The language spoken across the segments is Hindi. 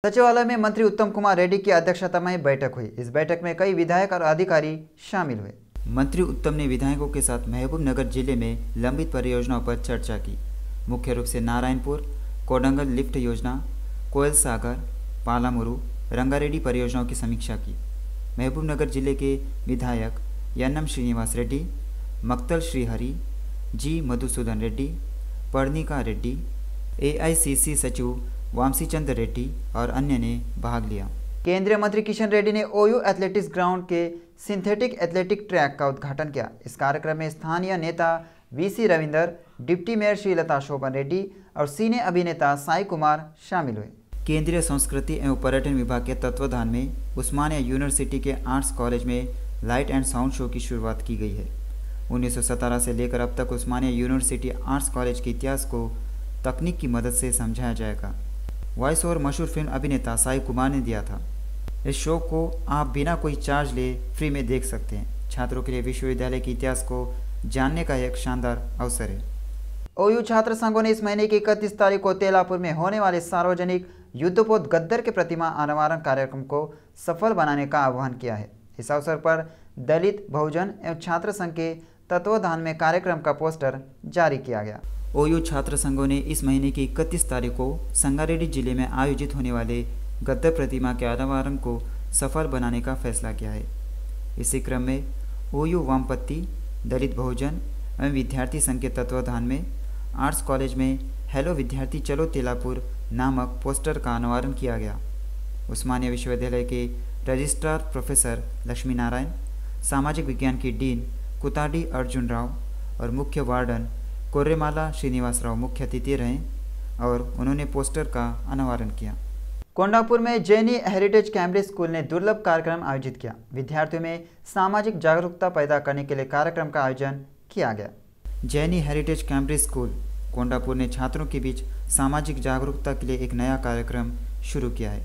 सचिवालय में मंत्री उत्तम कुमार रेड्डी की अध्यक्षता में बैठक हुई। इस बैठक में कई विधायक और अधिकारी शामिल हुए। मंत्री उत्तम ने विधायकों के साथ महबूबनगर जिले में लंबित परियोजनाओं पर चर्चा की। मुख्य रूप से नारायणपुर, कोडंगल लिफ्ट योजना, कोयल सागर, पालामुरु, रंगारेड्डी परियोजनाओं की समीक्षा की। महबूबनगर जिले के विधायक यन्नम श्रीनिवास रेड्डी, मक्तल श्रीहरि, जी मधुसूदन रेड्डी, पर्णिका रेड्डी, एआईसीसी सचिव वामसीचंद्र रेड्डी और अन्य ने भाग लिया। केंद्रीय मंत्री किशन रेड्डी ने ओयू एथलेटिक्स ग्राउंड के सिंथेटिक एथलेटिक ट्रैक का उद्घाटन किया। इस कार्यक्रम में स्थानीय नेता VC Ravinder, deputy mayor Srilatha Shobhan Reddy और सीने अभिनेता साई कुमार शामिल हुए। केंद्रीय संस्कृति एवं पर्यटन विभाग के तत्वाधान में उस्मानिया यूनिवर्सिटी के आर्ट्स कॉलेज में लाइट एंड साउंड शो की शुरुआत की गई है। 1917 से लेकर अब तक उस्मानिया यूनिवर्सिटी आर्ट्स कॉलेज के इतिहास को तकनीक की मदद से समझाया जाएगा। वॉइस ओवर मशहूर फिल्म अभिनेता साई कुमार ने दिया था। इस शो को आप बिना कोई चार्ज लिए फ्री में देख सकते हैं। छात्रों के लिए विश्वविद्यालय के इतिहास को जानने का एक शानदार अवसर है। ओयू छात्र संघों ने इस महीने की 31 तारीख को तेलापुर में होने वाले सार्वजनिक युद्धपोत गद्दर के प्रतिमा अनावरण कार्यक्रम को सफल बनाने का आह्वान किया है। इस अवसर पर दलित, बहुजन एवं छात्र संघ के तत्वाधान में कार्यक्रम का पोस्टर जारी किया गया। ओयू छात्र संघों ने इस महीने की 31 तारीख को संगारेड्डी जिले में आयोजित होने वाले गद्दर प्रतिमा के अनावरण को सफल बनाने का फैसला किया है। इसी क्रम में ओयू वामपंथी, दलित, बहुजन एवं विद्यार्थी संघ के तत्वाधान में आर्ट्स कॉलेज में हेलो विद्यार्थी चलो तेलापुर नामक पोस्टर का अनावरण किया गया। उस्मानिया विश्वविद्यालय के रजिस्ट्रार प्रोफेसर लक्ष्मी नारायण, सामाजिक विज्ञान की डीन कुताडी अर्जुन राव और मुख्य वार्डन कोर्रेमाला श्रीनिवास राव मुख्य अतिथि रहे और उन्होंने पोस्टर का अनावरण किया। कोंडापुर में जैनी हेरिटेज कैम्ब्रिज स्कूल ने दुर्लभ कार्यक्रम आयोजित किया। विद्यार्थियों में सामाजिक जागरूकता पैदा करने के लिए कार्यक्रम का आयोजन किया गया। जैनी हेरिटेज कैम्ब्रिज स्कूल कोंडापुर ने छात्रों के बीच सामाजिक जागरूकता के लिए एक नया कार्यक्रम शुरू किया है।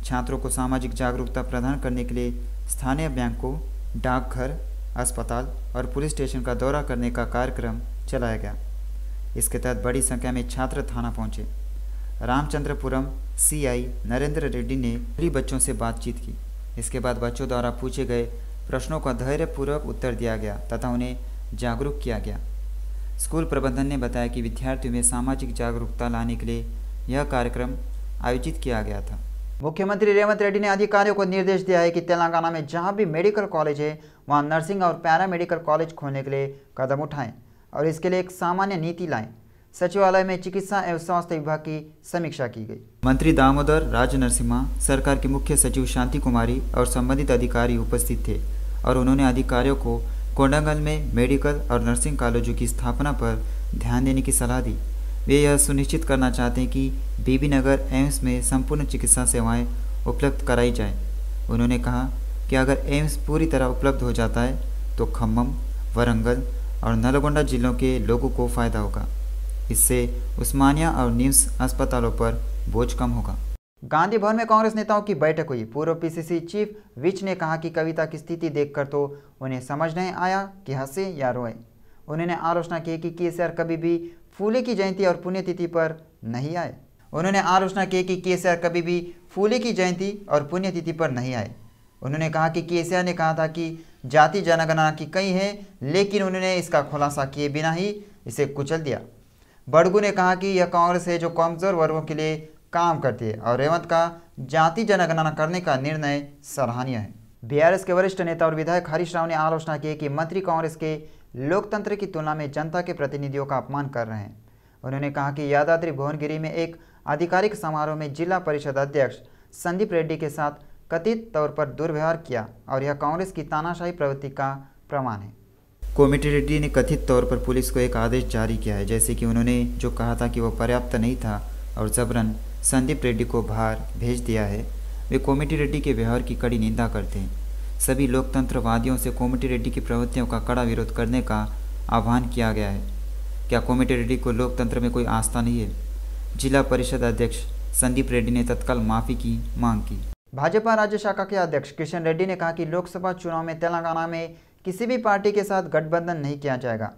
छात्रों को सामाजिक जागरूकता प्रदान करने के लिए स्थानीय बैंकों, डाकघर, अस्पताल और पुलिस स्टेशन का दौरा करने का कार्यक्रम चलाया गया। इसके तहत बड़ी संख्या में छात्र थाना पहुंचे। रामचंद्रपुरम सीआई नरेंद्र रेड्डी ने सभी बच्चों से बातचीत की। इसके बाद बच्चों द्वारा पूछे गए प्रश्नों का धैर्यपूर्वक उत्तर दिया गया तथा उन्हें जागरूक किया गया। स्कूल प्रबंधन ने बताया कि विद्यार्थियों में सामाजिक जागरूकता लाने के लिए यह कार्यक्रम आयोजित किया गया था। मुख्यमंत्री रेवंत रेड्डी ने अधिकारियों को निर्देश दिया है कि तेलंगाना में जहां भी मेडिकल कॉलेज है वहां नर्सिंग और पैरामेडिकल कॉलेज खोलने के लिए कदम उठाएं और इसके लिए एक सामान्य नीति लाएं। सचिवालय में चिकित्सा एवं स्वास्थ्य विभाग की समीक्षा की गई। मंत्री दामोदर राज नरसिम्हा, सरकार की मुख्य सचिव शांति कुमारी और संबंधित अधिकारी उपस्थित थे और उन्होंने अधिकारियों को कोंडागल में मेडिकल और नर्सिंग कॉलेजों की स्थापना पर ध्यान देने की सलाह दी। वे यह सुनिश्चित करना चाहते हैं कि बीबीनगर एम्स में संपूर्ण चिकित्सा सेवाएं उपलब्ध कराई जाएं। उन्होंने कहा कि अगर एम्स पूरी तरह उपलब्ध हो जाता है तो खम्मम, वरंगल और नलगोंडा जिलों के लोगों को फायदा होगा। इससे उस्मानिया और निम्स अस्पतालों पर बोझ कम होगा। गांधी भवन में कांग्रेस नेताओं की बैठक हुई। पूर्व पीसीसी चीफ विच ने कहा कि कविता की स्थिति देखकर तो उन्हें समझ नहीं आया कि हंसे या रोए। उन्होंने आलोचना की कि केसीआर कभी भी फूले की जयंती और पुण्यतिथि पर नहीं आए। उन्होंने कहा कि केसीआर ने कहा था कि जाति जनगणना की कई है, लेकिन उन्होंने इसका खुलासा किए बिना ही इसे कुचल दिया। बड़गू ने कहा कि यह कांग्रेस है जो कमजोर वर्गों के लिए काम करती है और रेवंत का जाति जनगणना करने का निर्णय सराहनीय है। बीआरएस के वरिष्ठ नेता और विधायक हरीश राव ने आलोचना की कि मंत्री कांग्रेस के लोकतंत्र की तुलना में जनता के प्रतिनिधियों का अपमान कर रहे हैं। उन्होंने कहा कि यादाद्री भुवनगिरी में एक आधिकारिक समारोह में जिला परिषद अध्यक्ष संदीप रेड्डी के साथ कथित तौर पर दुर्व्यवहार किया और यह कांग्रेस की तानाशाही प्रवृत्ति का प्रमाण है। कोमटिरेड्डी रेड्डी ने कथित तौर पर पुलिस को एक आदेश जारी किया है, जैसे कि उन्होंने जो कहा था कि वो पर्याप्त नहीं था और जबरन संदीप रेड्डी को बाहर भेज दिया है। वे कोमटिरेड्डी रेड्डी के व्यवहार की कड़ी निंदा करते हैं। सभी लोकतंत्रवादियों से कोमटिरेड्डी रेड्डी की प्रवृत्तियों का कड़ा विरोध करने का आह्वान किया गया है। क्या कोमटिरेड्डी रेड्डी को लोकतंत्र में कोई आस्था नहीं है? जिला परिषद अध्यक्ष संदीप रेड्डी ने तत्काल माफ़ी की मांग की। भाजपा राज्य शाखा के अध्यक्ष किशन रेड्डी ने कहा कि लोकसभा चुनाव में तेलंगाना में किसी भी पार्टी के साथ गठबंधन नहीं किया जाएगा।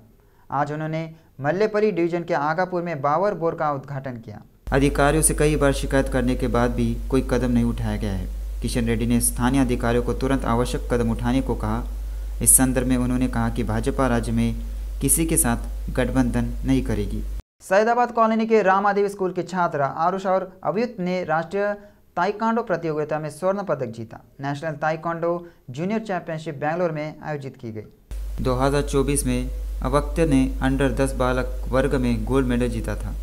आज उन्होंने मल्लेपल्ली डिवीजन के आगापुर में बावर बोर का उद्घाटन किया। अधिकारियों से कई बार शिकायत करने के बाद भी कोई कदम नहीं उठाया गया है। किशन रेड्डी ने स्थानीय अधिकारियों को तुरंत आवश्यक कदम उठाने को कहा। इस संदर्भ में उन्होंने कहा कि भाजपा राज्य में किसी के साथ गठबंधन नहीं करेगी। सैदाबाद कॉलोनी के रामादेवी स्कूल के छात्र आरुष और अभियुक्त ने राष्ट्रीय ताइक्वांडो प्रतियोगिता में स्वर्ण पदक जीता। National taekwondo junior championship Bangalore में आयोजित की गई। 2024 में अवक्त्य ने अंडर 10 बालक वर्ग में गोल्ड मेडल जीता था।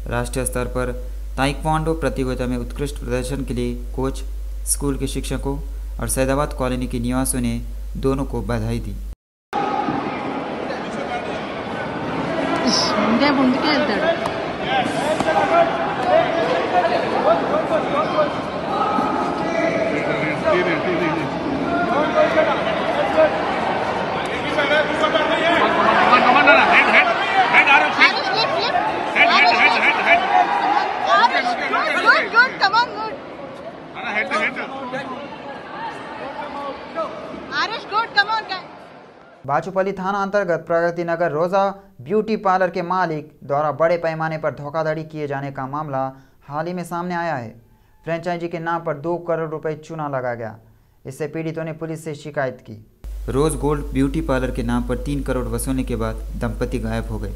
राष्ट्रीय स्तर पर ताइक्वांडो प्रतियोगिता में उत्कृष्ट प्रदर्शन के लिए कोच, स्कूल के शिक्षकों और सैदाबाद कॉलोनी के निवासियों ने दोनों को बधाई दी। बाचूपल्ली थाना अंतर्गत प्रगति नगर रोजा ब्यूटी पार्लर के मालिक द्वारा बड़े पैमाने पर धोखाधड़ी किए जाने का मामला हाल ही में सामने आया है। फ्रेंचाइजी के नाम पर 2 करोड़ रुपए चूना लगा गया। इससे पीड़ितों ने पुलिस से शिकायत की। रोज गोल्ड ब्यूटी पार्लर के नाम पर 3 करोड़ वसूलने के बाद दंपति गायब हो गए।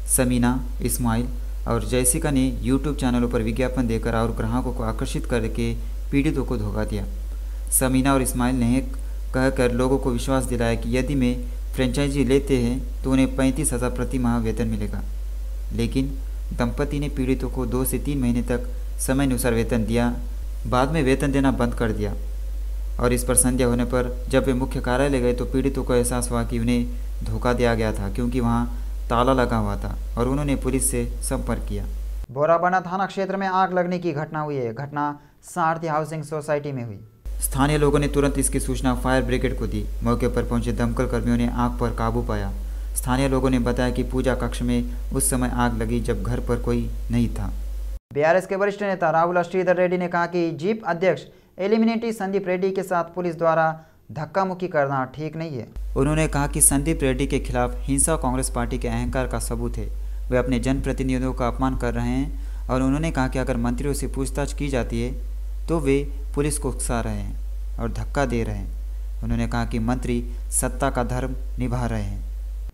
समीना, इस्माइल और जैसिका ने यूट्यूब चैनलों पर विज्ञापन देकर और ग्राहकों को आकर्षित करके पीड़ितों को धोखा दिया। समीना और इस्माइल ने कहकर लोगों को विश्वास दिलाया कि यदि मैं फ्रेंचाइजी लेते हैं तो उन्हें 35,000 प्रति माह वेतन मिलेगा। लेकिन दंपति ने पीड़ितों को 2 से 3 महीने तक समय अनुसार वेतन दिया, बाद में वेतन देना बंद कर दिया। और इस पर संदेह होने पर जब वे मुख्य कार्यालय गए तो पीड़ितों को एहसास हुआ कि उन्हें धोखा दिया गया था, क्योंकि वहां ताला लगा हुआ था और उन्होंने पुलिस से संपर्क किया। बोराबंडा थाना क्षेत्र में आग लगने की घटना हुई है। घटना सारथी हाउसिंग सोसाइटी में हुई। स्थानीय लोगों ने तुरंत इसकी सूचना फायर ब्रिगेड को दी। मौके पर पहुंचे दमकल कर्मियों ने आग पर काबू पाया। स्थानीय लोगों ने बताया कि पूजा कक्ष में उस समय आग लगी जब घर पर कोई नहीं था। बीआरएस के वरिष्ठ नेता राहुल श्रीधर रेड्डी ने कहा कि जीप अध्यक्ष एलिमिनेटी संदीप रेड्डी के साथ पुलिस द्वारा धक्का मुक्की करना ठीक नहीं है। उन्होंने कहा कि संदीप रेड्डी के खिलाफ हिंसा कांग्रेस पार्टी के अहंकार का सबूत है। वे अपने जनप्रतिनिधियों का अपमान कर रहे हैं और उन्होंने कहा कि अगर मंत्रियों से पूछताछ की जाती है तो वे पुलिस को उकसा रहे हैं और धक्का दे रहे हैं। उन्होंने कहा कि मंत्री सत्ता का धर्म निभा रहे हैं।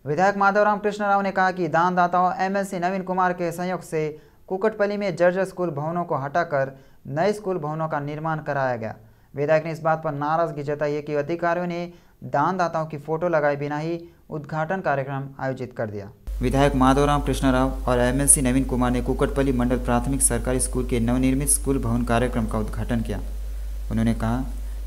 विधायक माधवराम कृष्ण राव ने कहा कि दानदाताओं एमएलसी नवीन कुमार के सहयोग से कुकटपल्ली में जर्जर स्कूल भवनों को हटाकर नए स्कूल भवनों का निर्माण कराया गया। विधायक ने इस बात पर नाराजगी जताई है कि अधिकारियों ने दानदाताओं की फोटो लगाए बिना ही उद्घाटन कार्यक्रम आयोजित कर दिया। विधायक माधवराम कृष्ण राव और एमएलसी नवीन कुमार ने कुकटपल्ली मंडल प्राथमिक सरकारी स्कूल के नवनिर्मित स्कूल भवन कार्यक्रम का उद्घाटन किया। उन्होंने कहा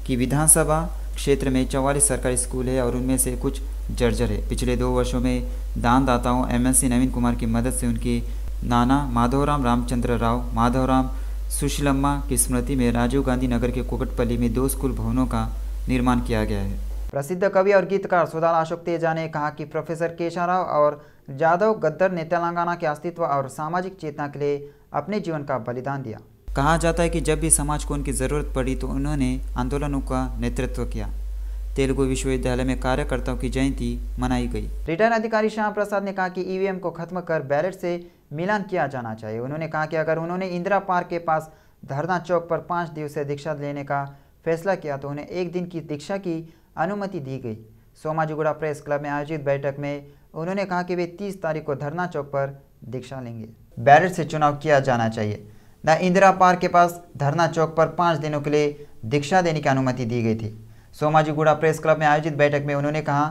कि विधानसभा क्षेत्र में 44 सरकारी स्कूल है और उनमें से कुछ जर्जर है। पिछले 2 वर्षों में दानदाताओं एमएलसी नवीन कुमार की मदद से उनके नाना माधवराम रामचंद्र राव माधवराम सुशीलम्मा की स्मृति में राजीव गांधी नगर के कुकटपल्ली में 2 स्कूल भवनों का निर्माण किया गया है। प्रसिद्ध कवि और गीतकार सुधाल अशोक तेजा ने कहा कि प्रोफेसर केशवराव और जादव गद्दर ने तेलंगाना के अस्तित्व और सामाजिक चेतना के लिए अपने जीवन का बलिदान दिया। कहा जाता है कि जब भी समाज को उनकी ज़रूरत पड़ी तो उन्होंने आंदोलनों का नेतृत्व किया। तेलुगु विश्वविद्यालय में कार्यकर्ताओं की जयंती मनाई गई। रिटर्न अधिकारी श्याम प्रसाद ने कहा कि ईवीएम को खत्म कर बैलेट से मिलान किया जाना चाहिए। उन्होंने कहा कि अगर उन्होंने इंदिरा पार्क के पास धरना चौक पर 5 दिवसीय दीक्षा लेने का फैसला किया तो उन्हें 1 दिन की दीक्षा की अनुमति दी गई। सोमाजीगुड़ा प्रेस क्लब में आयोजित बैठक में उन्होंने कहा कि वे 30 तारीख को धरना चौक पर दीक्षा लेंगे। बैलेट से चुनाव किया जाना चाहिए। न इंदिरा पार्क के पास धरना चौक पर 5 दिनों के लिए दीक्षा देने की अनुमति दी गई थी। सोमाजीगुड़ा प्रेस क्लब में आयोजित बैठक में उन्होंने कहा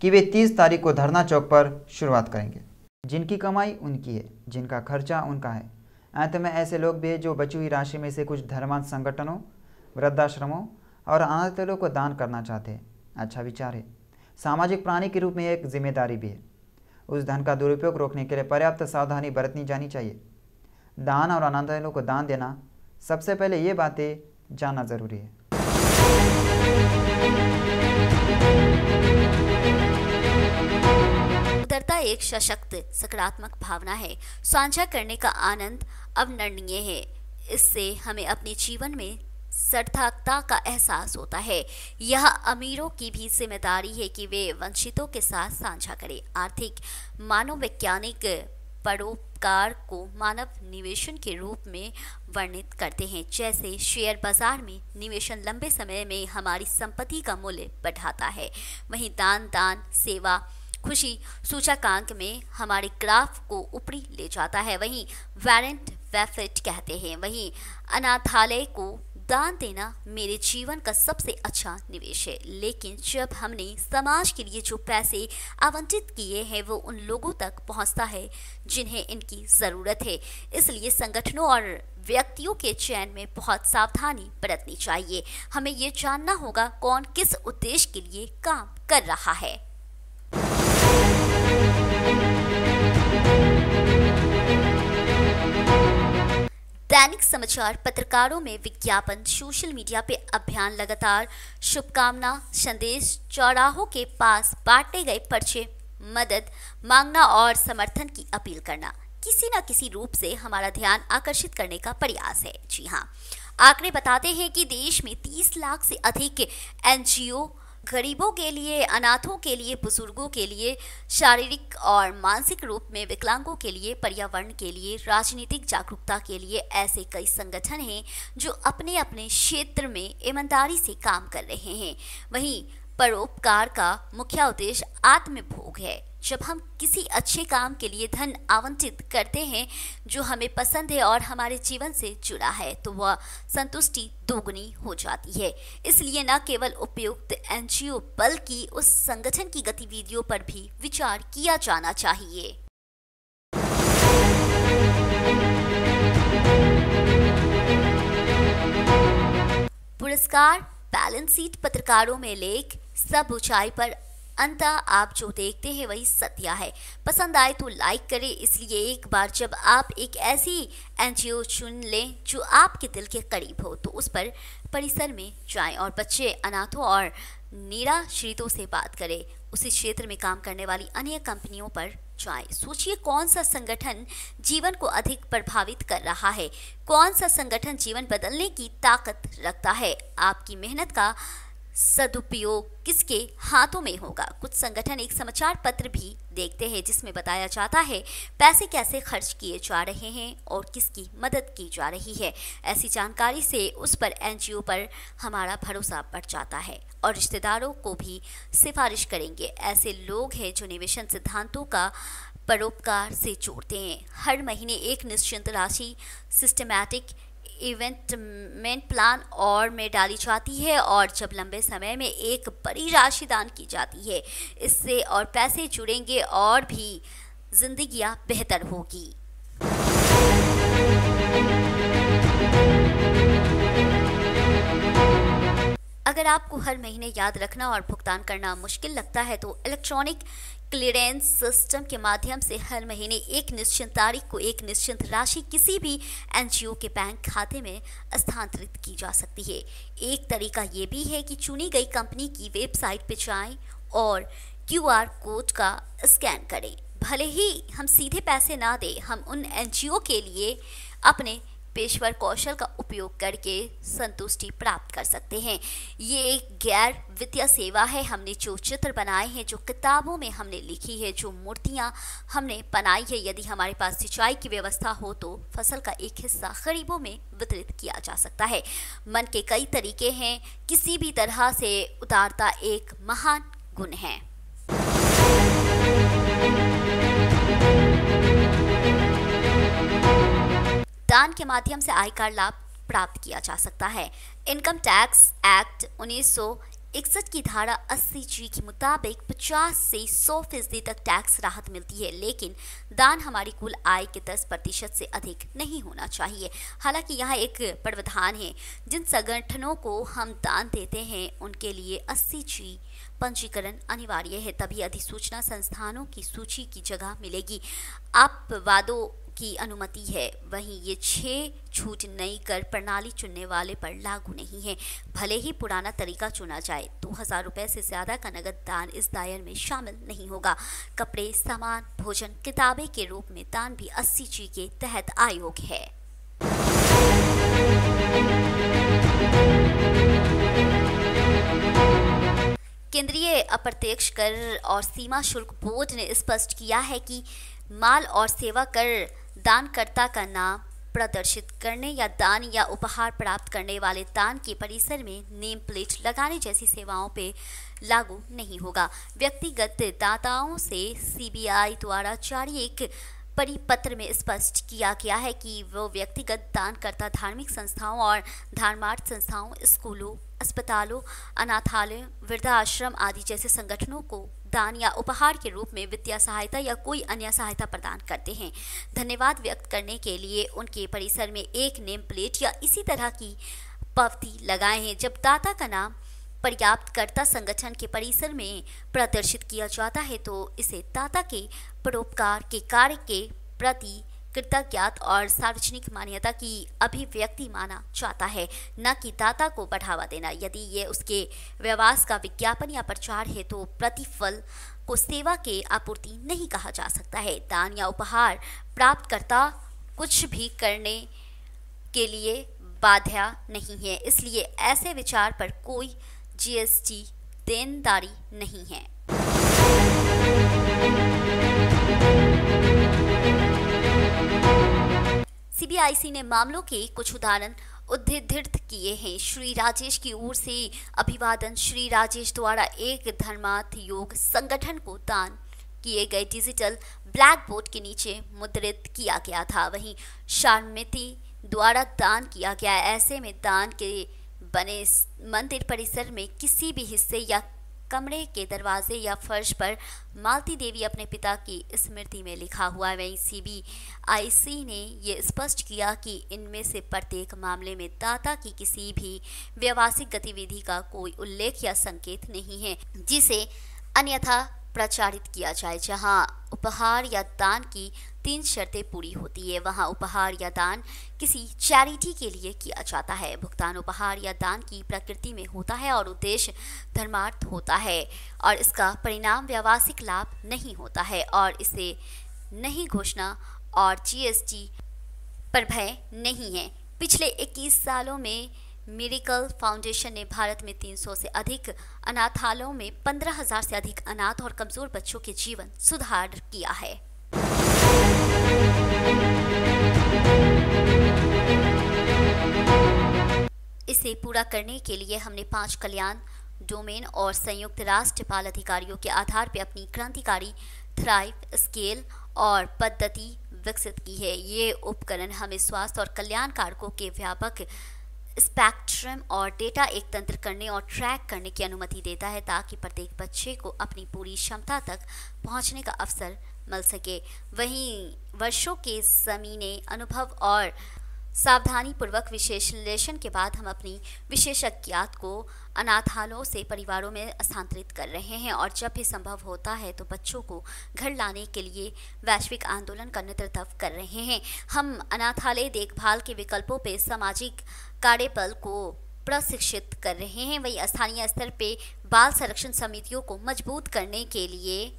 कि वे 30 तारीख को धरना चौक पर शुरुआत करेंगे। जिनकी कमाई उनकी है, जिनका खर्चा उनका है। अंत में ऐसे लोग भी हैं जो बची हुई राशि में से कुछ धर्मांध संगठनों, वृद्धाश्रमों और अनाथों को दान करना चाहते हैं। अच्छा विचार है। सामाजिक प्राणी के रूप में एक जिम्मेदारी भी है। उस धन का दुरुपयोग रोकने के लिए पर्याप्त सावधानी बरतनी जानी चाहिए। दान और अनाथों को दान देना, सबसे पहले ये बातें जानना जरूरी है। उदारता एक सशक्त सकारात्मक भावना है। साझा करने का आनंद अवर्णनीय है। इससे हमें अपने जीवन में सार्थकता का एहसास होता है। यह अमीरों की भी जिम्मेदारी है कि वे वंचितों के साथ साझा करें। आर्थिक, मानववैज्ञानिक, परोपकार को मानव निवेशन के रूप में वर्णित करते हैं। जैसे शेयर बाजार में निवेशन लंबे समय में हमारी संपत्ति का मूल्य बढ़ाता है, वहीं दान सेवा खुशी सूचकांक में हमारे ग्राफ को ऊपरी ले जाता है। वहीं वॉरेन बफेट कहते हैं, वहीं अनाथालय को दान देना मेरे जीवन का सबसे अच्छा निवेश है। लेकिन जब हमने समाज के लिए जो पैसे आवंटित किए हैं वो उन लोगों तक पहुंचता है जिन्हें इनकी ज़रूरत है। इसलिए संगठनों और व्यक्तियों के चयन में बहुत सावधानी बरतनी चाहिए। हमें ये जानना होगा कौन किस उद्देश्य के लिए काम कर रहा है। दैनिक समाचार पत्रकारों में विज्ञापन, सोशल मीडिया पे अभियान, लगातार शुभकामना संदेश, चौराहों के पास बांटे गए पर्चे, मदद मांगना और समर्थन की अपील करना किसी न किसी रूप से हमारा ध्यान आकर्षित करने का प्रयास है। जी हाँ, आंकड़े बताते हैं कि देश में 30 लाख से अधिक एनजीओ गरीबों के लिए, अनाथों के लिए, बुजुर्गों के लिए, शारीरिक और मानसिक रूप में विकलांगों के लिए, पर्यावरण के लिए, राजनीतिक जागरूकता के लिए ऐसे कई संगठन हैं जो अपने अपने क्षेत्र में ईमानदारी से काम कर रहे हैं। वहीं परोपकार का मुख्य उद्देश्य आत्मभोग है। जब हम किसी अच्छे काम के लिए धन आवंटित करते हैं जो हमें पसंद है और हमारे जीवन से जुड़ा है, तो वह संतुष्टि दोगुनी हो जाती है। इसलिए न केवल उपयुक्त एनजीओ बल्कि उस संगठन की गतिविधियों पर भी विचार किया जाना चाहिए। पुरस्कार, बैलेंस शीट, पत्रकारों में लेख, सब ऊंचाई पर अंततः आप जो देखते हैं वही सत्य है। पसंद आए तो लाइक करें। इसलिए एक बार जब आप एक ऐसी एनजीओ चुन लें जो आपके दिल के करीब हो तो उस पर परिसर में जाएं और बच्चे, अनाथों और निराश्रितों से बात करें। उसी क्षेत्र में काम करने वाली अन्य कंपनियों पर जाएं। सोचिए कौन सा संगठन जीवन को अधिक प्रभावित कर रहा है, कौन सा संगठन जीवन बदलने की ताकत रखता है। आपकी मेहनत का सदुपयोग किसके हाथों में होगा। कुछ संगठन एक समाचार पत्र भी देखते हैं जिसमें बताया जाता है पैसे कैसे खर्च किए जा रहे हैं और किसकी मदद की जा रही है। ऐसी जानकारी से उस पर एनजीओ पर हमारा भरोसा बढ़ जाता है और रिश्तेदारों को भी सिफारिश करेंगे। ऐसे लोग हैं जो निवेशन सिद्धांतों का परोपकार से जोड़ते हैं। हर महीने एक निश्चित राशि सिस्टमैटिक इवेंटमेंट प्लान और में डाली जाती है और जब लंबे समय में एक बड़ी राशि दान की जाती है, इससे और पैसे जुड़ेंगे और भी जिंदगियां बेहतर होगी। अगर आपको हर महीने याद रखना और भुगतान करना मुश्किल लगता है तो इलेक्ट्रॉनिक क्लियरेंस सिस्टम के माध्यम से हर महीने एक निश्चित तारीख को एक निश्चित राशि किसी भी एनजीओ के बैंक खाते में स्थानांतरित की जा सकती है। एक तरीका ये भी है कि चुनी गई कंपनी की वेबसाइट पर जाएं और क्यूआर कोड का स्कैन करें। भले ही हम सीधे पैसे ना दें, हम उन एनजीओ के लिए अपने पेशेवर कौशल का उपयोग करके संतुष्टि प्राप्त कर सकते हैं। ये एक गैर वित्तीय सेवा है। हमने जो चित्र बनाए हैं, जो किताबों में हमने लिखी है, जो मूर्तियाँ हमने बनाई है, यदि हमारे पास सिंचाई की व्यवस्था हो तो फसल का एक हिस्सा गरीबों में वितरित किया जा सकता है। मन के कई तरीके हैं, किसी भी तरह से उदारता एक महान गुण है। दान के माध्यम से आयकर लाभ प्राप्त किया जा सकता है। इनकम टैक्स एक्ट 1961 की धारा 80G के मुताबिक 50 से 100% तक टैक्स राहत मिलती है, लेकिन दान हमारी कुल आय के 10% से अधिक नहीं होना चाहिए। हालांकि यहाँ एक प्रावधान है, जिन संगठनों को हम दान देते हैं उनके लिए 80G पंजीकरण अनिवार्य है, तभी अधिसूचना संस्थानों की सूची की जगह मिलेगी। अपवादों की अनुमति है। वहीं ये 6 छूट नई कर प्रणाली चुनने वाले पर लागू नहीं है। भले ही पुराना तरीका चुना जाए, 2000 रुपये से ज़्यादा का नगद दान इस दायरे में शामिल नहीं होगा। कपड़े, सामान, भोजन, किताबें के रूप में दान भी 80G के तहत अयोग्य है। केंद्रीय अप्रत्यक्ष कर और सीमा शुल्क बोर्ड ने स्पष्ट किया है कि माल और सेवा कर दानकर्ता का नाम प्रदर्शित करने या दान या उपहार प्राप्त करने वाले दान के परिसर में नेम प्लेट लगाने जैसी सेवाओं पे लागू नहीं होगा। व्यक्तिगत दाताओं से सीबीआई द्वारा जारी एक परिपत्र में स्पष्ट किया गया है कि वो व्यक्तिगत दानकर्ता धार्मिक संस्थाओं और धर्मार्थ संस्थाओं, स्कूलों, अस्पतालों, अनाथालयों, वृद्धाश्रम आदि जैसे संगठनों को दान या उपहार के रूप में वित्तीय सहायता या कोई अन्य सहायता प्रदान करते हैं। धन्यवाद व्यक्त करने के लिए उनके परिसर में एक नेम प्लेट या इसी तरह की पावती लगाए हैं। जब दाता का नाम पर्याप्तकर्ता संगठन के परिसर में प्रदर्शित किया जाता है तो इसे दाता के परोपकार के कार्य के प्रति कृतज्ञता और सार्वजनिक मान्यता की अभिव्यक्ति माना जाता है, न कि दाता को बढ़ावा देना। यदि ये उसके व्यवसाय का विज्ञापन या प्रचार है तो प्रतिफल को सेवा के आपूर्ति नहीं कहा जा सकता है। दान या उपहार प्राप्तकर्ता कुछ भी करने के लिए बाध्य नहीं है, इसलिए ऐसे विचार पर कोई जीएसटी देनदारी नहीं है। सीबीआईसी ने मामलों के कुछ उदाहरण उद्धृत किए हैं। श्री राजेश की ओर से अभिवादन। श्री राजेश द्वारा एक धर्मार्थ योग संगठन को दान किए गए डिजिटल ब्लैक बोर्ड के नीचे मुद्रित किया गया था। वहीं शारमिति द्वारा दान किया गया। ऐसे में दान के बने मंदिर परिसर में किसी भी हिस्से या कमरे के दरवाजे या फर्श पर मालती देवी अपने पिता की स्मृति में लिखा हुआ है। वहीं सीबीआईसी ने यह स्पष्ट किया कि इनमें से प्रत्येक मामले में दाता की किसी भी व्यावसायिक गतिविधि का कोई उल्लेख या संकेत नहीं है जिसे अन्यथा प्रचारित किया जाए। जहां उपहार या दान की 3 शर्तें पूरी होती है वहां उपहार या दान किसी चैरिटी के लिए किया जाता है। भुगतान उपहार या दान की प्रकृति में होता है और उद्देश्य धर्मार्थ होता है और इसका परिणाम व्यावसायिक लाभ नहीं होता है और इसे नहीं घोषणा और जीएसटी पर भय नहीं है। पिछले 21 सालों में मिरेकल फाउंडेशन ने भारत में 300 से अधिक अनाथालयों में 15,000 से अधिक अनाथ और कमजोर बच्चों के जीवन सुधार किया है। इसे पूरा करने के लिए हमने 5 कल्याण डोमेन और संयुक्त राष्ट्र बाल अधिकारियों के आधार पर अपनी क्रांतिकारी थ्राइव स्केल और पद्धति विकसित की है। ये उपकरण हमें स्वास्थ्य और कल्याण कारकों के व्यापक स्पेक्ट्रम और डेटा एकत्र करने और ट्रैक करने की अनुमति देता है ताकि प्रत्येक बच्चे को अपनी पूरी क्षमता तक पहुंचने का अवसर मिल सके। वहीं वर्षों के ज़मीनी अनुभव और सावधानी पूर्वक विश्लेषण के बाद हम अपनी विशेषज्ञता को अनाथालयों से परिवारों में स्थानांतरित कर रहे हैं और जब भी संभव होता है तो बच्चों को घर लाने के लिए वैश्विक आंदोलन का नेतृत्व कर रहे हैं। हम अनाथालय देखभाल के विकल्पों पर सामाजिक कार्यबल को प्रशिक्षित कर रहे हैं। वहीं स्थानीय स्तर पे बाल संरक्षण समितियों को मजबूत करने के लिए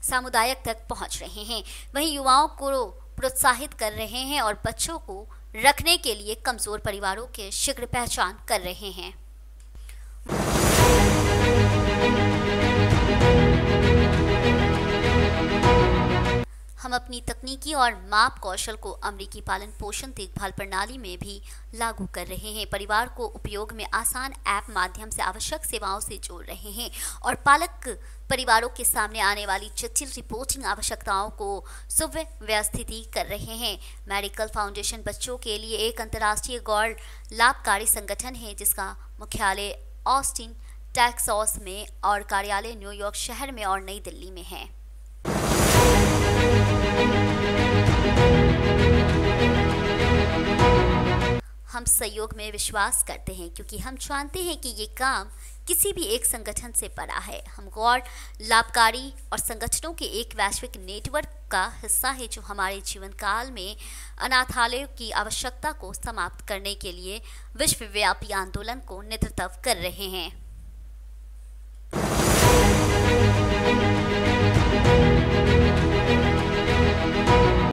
सामुदायिक तक पहुंच रहे हैं। वहीं युवाओं को प्रोत्साहित कर रहे हैं और बच्चों को रखने के लिए कमजोर परिवारों के शीघ्र पहचान कर रहे हैं। हम अपनी तकनीकी और माप कौशल को अमेरिकी पालन पोषण देखभाल प्रणाली में भी लागू कर रहे हैं। परिवार को उपयोग में आसान ऐप माध्यम से आवश्यक सेवाओं से जोड़ रहे हैं और पालक परिवारों के सामने आने वाली जटिल रिपोर्टिंग आवश्यकताओं को सुव्यवस्थित कर रहे हैं। मेडिकल फाउंडेशन बच्चों के लिए एक अंतर्राष्ट्रीय गैर लाभकारी संगठन है जिसका मुख्यालय ऑस्टिन टेक्सास में और कार्यालय न्यूयॉर्क शहर में और नई दिल्ली में है। हम सहयोग में विश्वास करते हैं क्योंकि हम जानते हैं कि ये काम किसी भी एक संगठन से बड़ा है। हम गैर लाभकारी और संगठनों के एक वैश्विक नेटवर्क का हिस्सा है जो हमारे जीवन काल में अनाथालयों की आवश्यकता को समाप्त करने के लिए विश्वव्यापी आंदोलन को नेतृत्व कर रहे हैं।